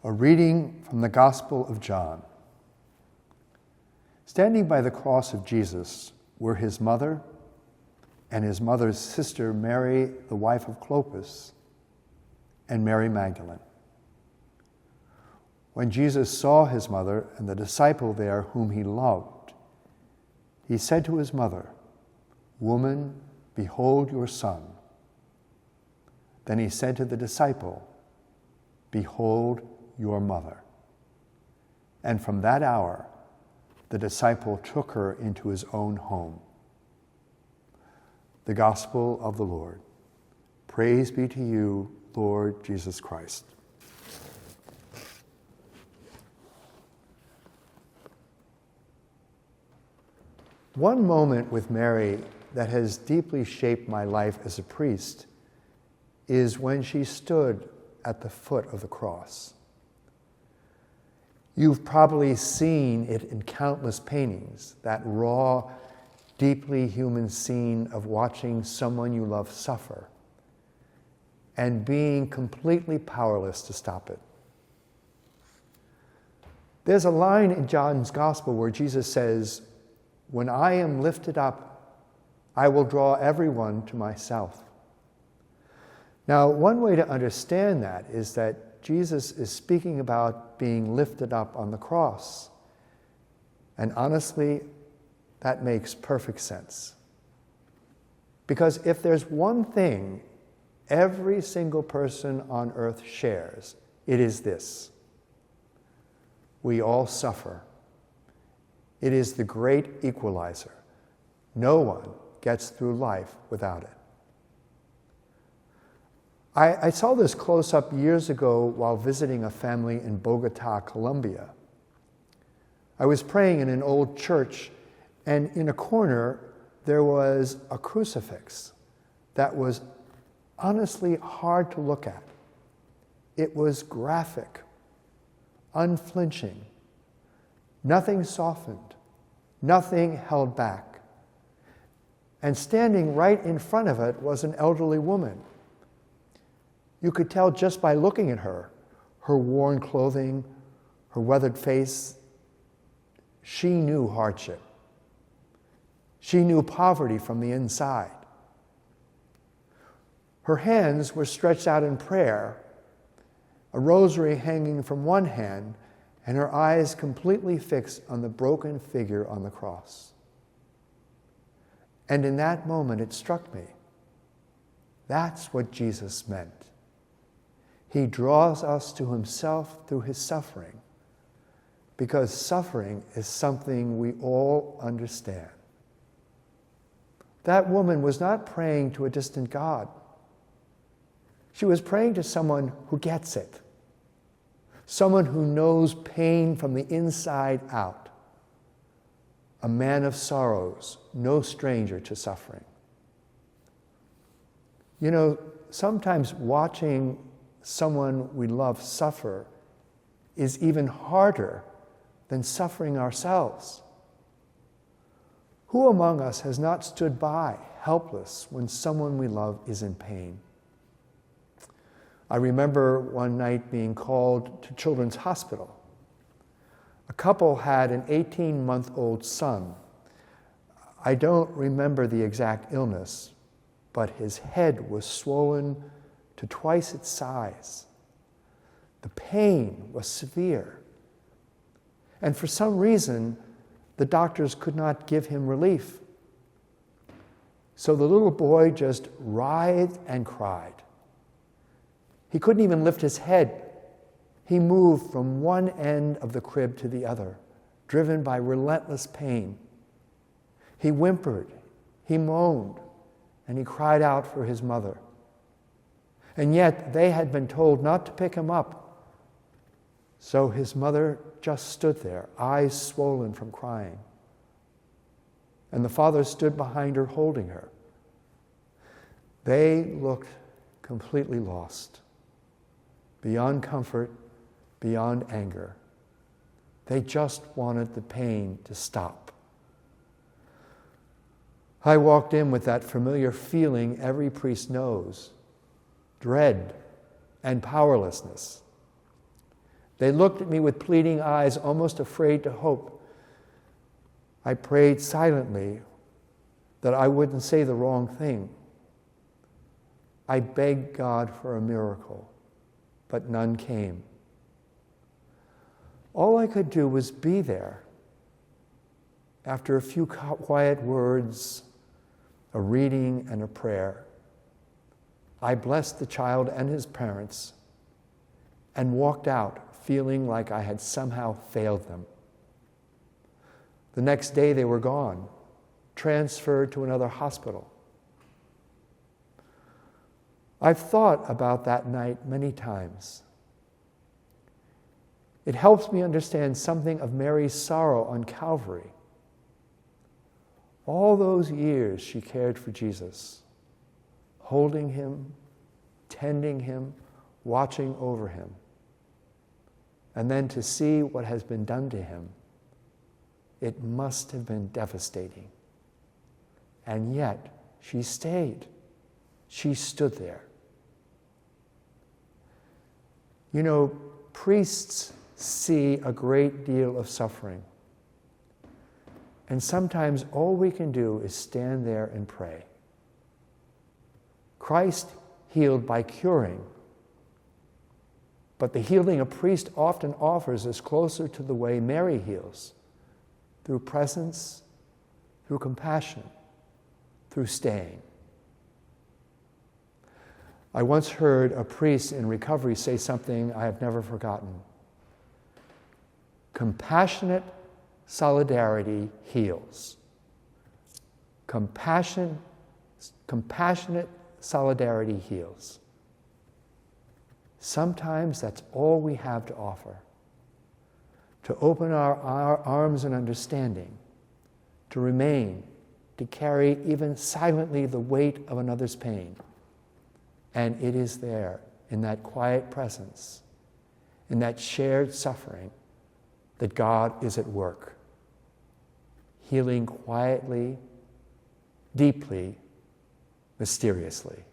A reading from the Gospel of John. Standing by the cross of Jesus were his mother and his mother's sister Mary, the wife of Clopas, and Mary Magdalene. When Jesus saw his mother and the disciple there whom he loved, he said to his mother, "Woman, behold your son." Then he said to the disciple, "Behold your mother." And from that hour, the disciple took her into his own home. The Gospel of the Lord. Praise be to you, Lord Jesus Christ. One moment with Mary that has deeply shaped my life as a priest is when she stood at the foot of the cross. You've probably seen it in countless paintings, that raw, deeply human scene of watching someone you love suffer and being completely powerless to stop it. There's a line in John's Gospel where Jesus says, "When I am lifted up, I will draw everyone to myself." Now, one way to understand that is that Jesus is speaking about being lifted up on the cross. And honestly, that makes perfect sense. Because if there's one thing every single person on earth shares, it is this: we all suffer. It is the great equalizer. No one gets through life without it. I saw this close up years ago while visiting a family in Bogota, Colombia. I was praying in an old church, and in a corner there was a crucifix that was honestly hard to look at. It was graphic, unflinching, nothing softened, nothing held back. And standing right in front of it was an elderly woman. You could tell just by looking at her worn clothing, her weathered face. She knew hardship. She knew poverty from the inside. Her hands were stretched out in prayer, a rosary hanging from one hand, and her eyes completely fixed on the broken figure on the cross. And in that moment, it struck me. That's what Jesus meant. He draws us to himself through his suffering, because suffering is something we all understand. That woman was not praying to a distant God. She was praying to someone who gets it, someone who knows pain from the inside out, a man of sorrows, no stranger to suffering. You know, sometimes watching someone we love suffer is even harder than suffering ourselves. Who among us has not stood by, helpless, when someone we love is in pain? I remember one night being called to Children's Hospital. A couple had an 18-month-old son. I don't remember the exact illness, but his head was swollen to twice its size. The pain was severe. And for some reason, the doctors could not give him relief. So the little boy just writhed and cried. He couldn't even lift his head. He moved from one end of the crib to the other, driven by relentless pain. He whimpered, he moaned, and he cried out for his mother. And yet they had been told not to pick him up. So his mother just stood there, eyes swollen from crying. And the father stood behind her, holding her. They looked completely lost, beyond comfort, beyond anger. They just wanted the pain to stop. I walked in with that familiar feeling every priest knows: dread and powerlessness. They looked at me with pleading eyes, almost afraid to hope. I prayed silently that I wouldn't say the wrong thing. I begged God for a miracle, but none came. All I could do was be there. After a few quiet words, a reading, and a prayer, I blessed the child and his parents and walked out feeling like I had somehow failed them. The next day they were gone, transferred to another hospital. I've thought about that night many times. It helps me understand something of Mary's sorrow on Calvary. All those years she cared for Jesus, holding him, tending him, watching over him. And then to see what has been done to him, it must have been devastating. And yet, she stayed. She stood there. You know, priests see a great deal of suffering. And sometimes all we can do is stand there and pray. Christ healed by curing. But the healing a priest often offers is closer to the way Mary heals, through presence, through compassion, through staying. I once heard a priest in recovery say something I have never forgotten. Compassionate solidarity heals. Compassionate solidarity heals. Sometimes that's all we have to offer. To open our arms in understanding, to remain, to carry even silently the weight of another's pain. And it is there, in that quiet presence, in that shared suffering, that God is at work, healing quietly, deeply, mysteriously.